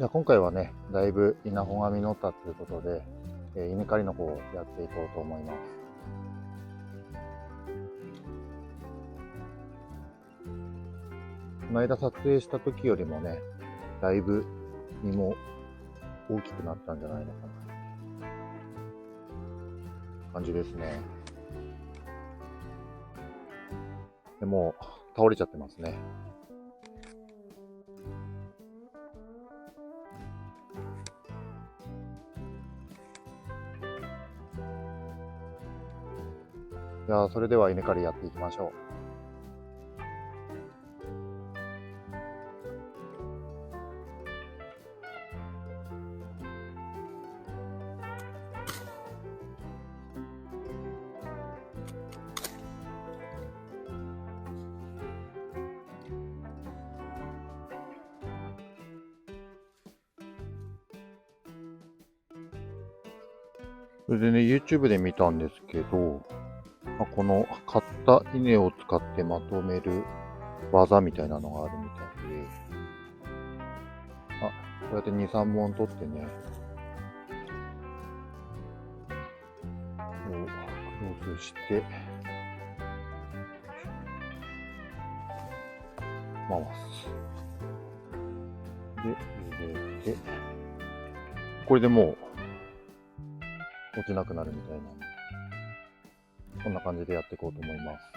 じゃあ今回はね、だいぶ稲穂が実ったということで、稲刈りの方をやっていこうと思います。この間撮影した時よりもね、だいぶ実も大きくなったんじゃないのかな感じですね。でも倒れちゃってますね。じゃあそれでは稲刈りやっていきましょう。それでね、YouTube で見たんですけど、この買った稲を使ってまとめる技みたいなのがあるみたいで、こうやって2、3本取ってね、クロスして、回す。で、入れて、これでもう落ちなくなるみたいなんで、こんな感じでやっていこうと思います。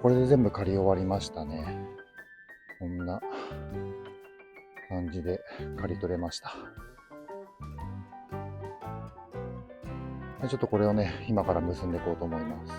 これで全部刈り終わりましたね。こんな感じで刈り取れました。ちょっとこれをね、今から結んでいこうと思います。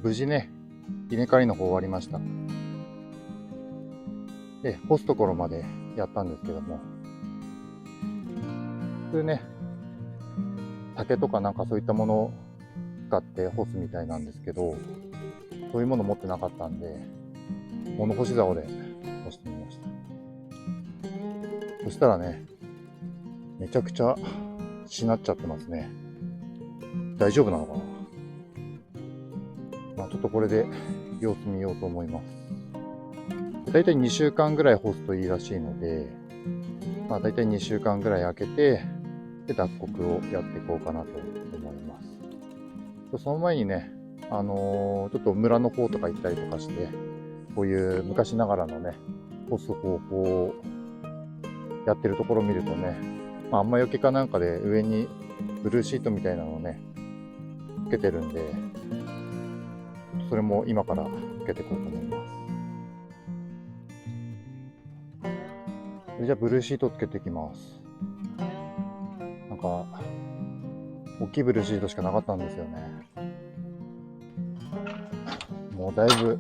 無事ね、稲刈りの方終わりました。で、干すところまでやったんですけども、普通ね、竹とかなんかそういったものを使って干すみたいなんですけど、そういうもの持ってなかったんで、物干し竿で干してみました。そしたらね、めちゃくちゃしなっちゃってますね。大丈夫なのかな。まあちょっとこれで様子見ようと思います。だいたい2週間ぐらい干すといいらしいので、まあだいたい2週間ぐらい空けて、で脱穀をやっていこうかなと思います。その前にね、ちょっと村の方とか行ったりとかして、こういう昔ながらのね、干す方法をやってるところを見るとね、まあ、雨よけかなんかで上にブルーシートみたいなのをね、つけてるんで、それも今からつけていこうと思います。それじゃあブルーシートつけていきます。なんか、大きいブルーシートしかなかったんですよね。もうだいぶ、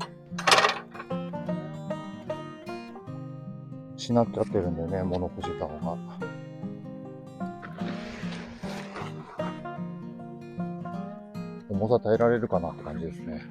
しなっちゃってるんでね、物干し竿が。重さ耐えられるかなって感じですね。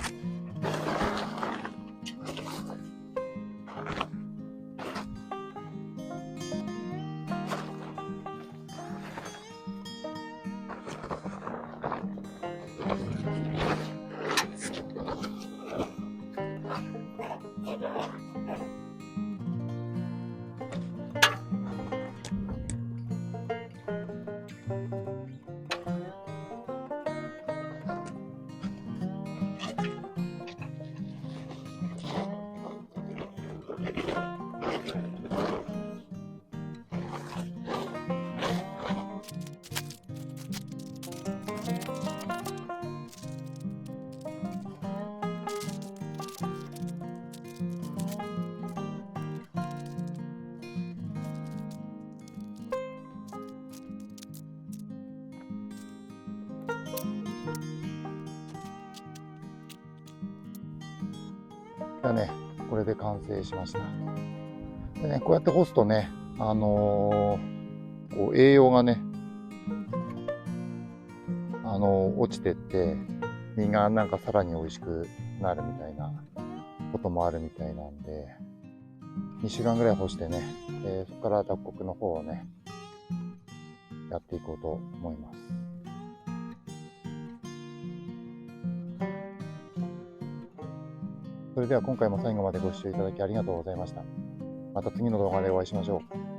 じゃあね、これで完成しました。でね、こうやって干すとね、こう栄養がね、落ちてって、実がなんかさらに美味しくなるみたいなこともあるみたいなんで、2週間ぐらい干してね、そこから脱穀の方をね、やっていこうと思います。それでは今回も最後までご視聴いただきありがとうございました。また次の動画でお会いしましょう。